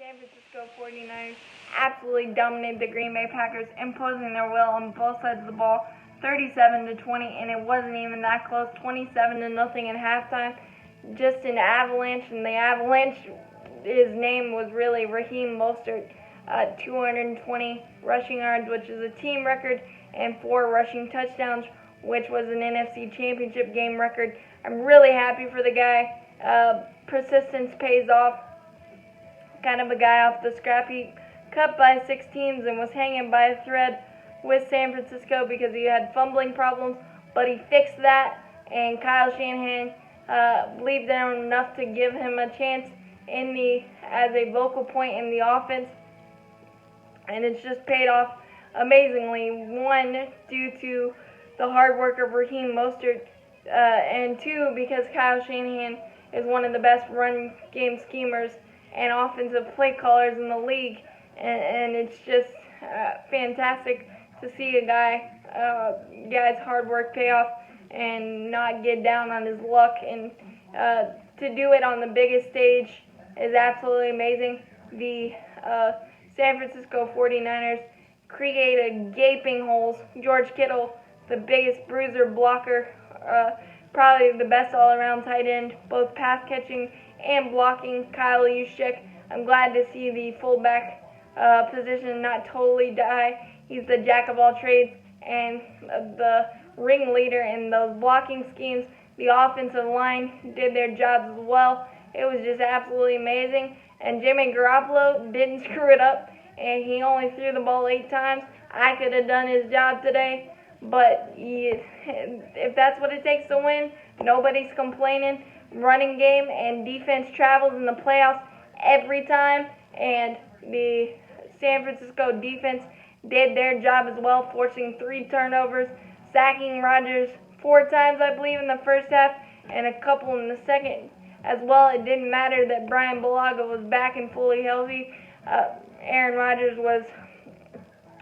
San Francisco 49ers absolutely dominated the Green Bay Packers, imposing their will on both sides of the ball, 37-20, and it wasn't even that close, 27-0 at halftime. Just an avalanche, and the avalanche, his name was really Raheem Mostert, 220 rushing yards, which is a team record, and 4 rushing touchdowns, which was an NFC Championship game record. I'm really happy for the guy. Persistence pays off. Kind of a guy off the scrap heap, cut by 6 teams and was hanging by a thread with San Francisco because he had fumbling problems, but he fixed that, and Kyle Shanahan believed in him enough to give him a chance as a vocal point in the offense, and it's just paid off amazingly. 1, due to the hard work of Raheem Mostert, and 2, because Kyle Shanahan is one of the best run game schemers and offensive play callers in the league, and it's just fantastic to see a guy's hard work pay off and not get down on his luck, and to do it on the biggest stage is absolutely amazing. The San Francisco 49ers created gaping holes. George Kittle, the biggest bruiser blocker, probably the best all-around tight end, both pass catching and blocking. Kyle Juszczyk, I'm glad to see the fullback position not totally die. He's the jack of all trades and the ringleader in those blocking schemes. The offensive line did their jobs as well. It was just absolutely amazing. And Jimmy Garoppolo didn't screw it up, and he only threw the ball 8 times. I could have done his job today, but if that's what it takes to win, nobody's complaining. Running game and defense travels in the playoffs every time, and the San Francisco defense did their job as well, forcing 3 turnovers, sacking Rodgers 4 times, I believe, in the first half, and a couple in the second as well. It didn't matter that Brian Bulaga was back and fully healthy. Aaron Rodgers was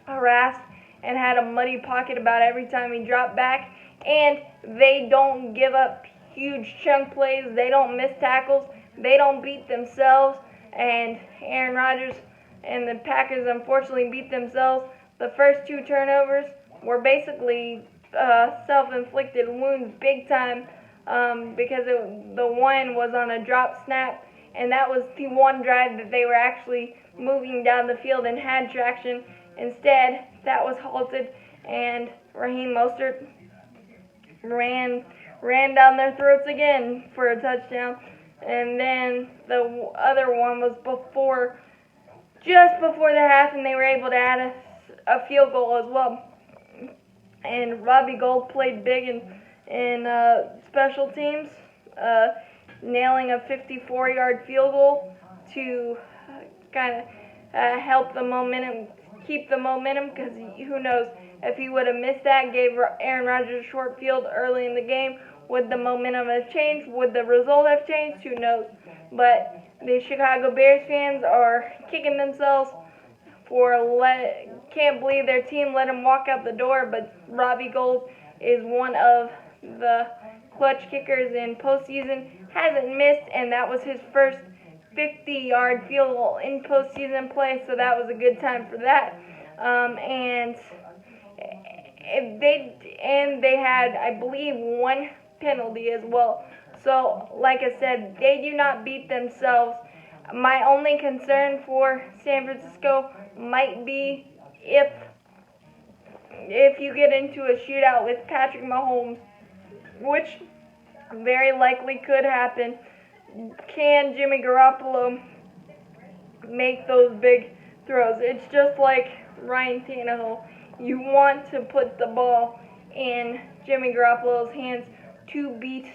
harassed and had a muddy pocket about every time he dropped back, and they don't give up huge chunk plays. They don't miss tackles. They don't beat themselves, and Aaron Rodgers and the Packers unfortunately beat themselves. The first 2 turnovers were basically self-inflicted wounds big time, because the one was on a drop snap, and that was the one drive that they were actually moving down the field and had traction. Instead, that was halted, and Raheem Mostert ran down their throats again for a touchdown. And then the other one was just before the half, and they were able to add a field goal as well. And Robbie Gould played big in special teams, nailing a 54-yard field goal to kind of help the momentum, keep the momentum, because who knows, if he would have missed that, gave Aaron Rodgers a short field early in the game, would the momentum have changed? Would the result have changed? Who knows? But the Chicago Bears fans are kicking themselves can't believe their team let him walk out the door, but Robbie Gould is one of the clutch kickers in postseason, hasn't missed, and that was his first 50-yard field goal in postseason play, so that was a good time for that. And they had, I believe, 1 penalty as well. So, like I said, they do not beat themselves. My only concern for San Francisco might be if you get into a shootout with Patrick Mahomes, which very likely could happen. Can Jimmy Garoppolo make those big throws? It's just like Ryan Tannehill. You want to put the ball in Jimmy Garoppolo's hands to beat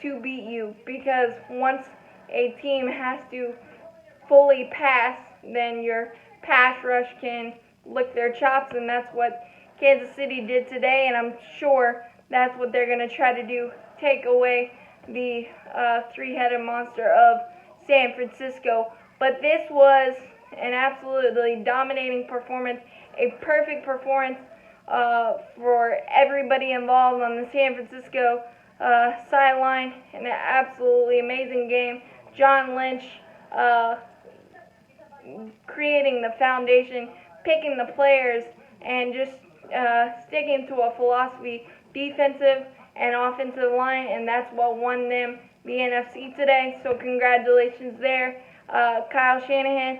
you, because once a team has to fully pass, then your pass rush can lick their chops, and that's what Kansas City did today, and I'm sure that's what they're going to try to do, take away the 3-headed monster of San Francisco. But this was an absolutely dominating performance, a perfect performance for everybody involved on the San Francisco sideline, and an absolutely amazing game. John Lynch creating the foundation, picking the players, and just sticking to a philosophy, defensive and offensive line, and that's what won them the NFC today. So congratulations there. Kyle Shanahan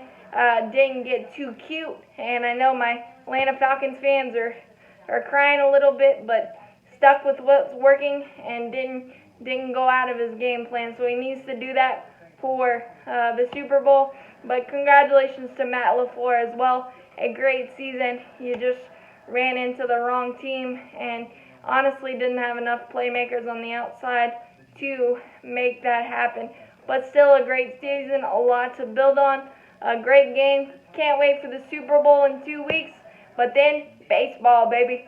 didn't get too cute, and I know my Atlanta Falcons fans are crying a little bit, but stuck with what's working and didn't go out of his game plan. So he needs to do that for the Super Bowl. But congratulations to Matt LaFleur as well. A great season. You just ran into the wrong team and honestly didn't have enough playmakers on the outside to make that happen. But still a great season, a lot to build on. A great game. Can't wait for the Super Bowl in 2 weeks. But then, baseball, baby.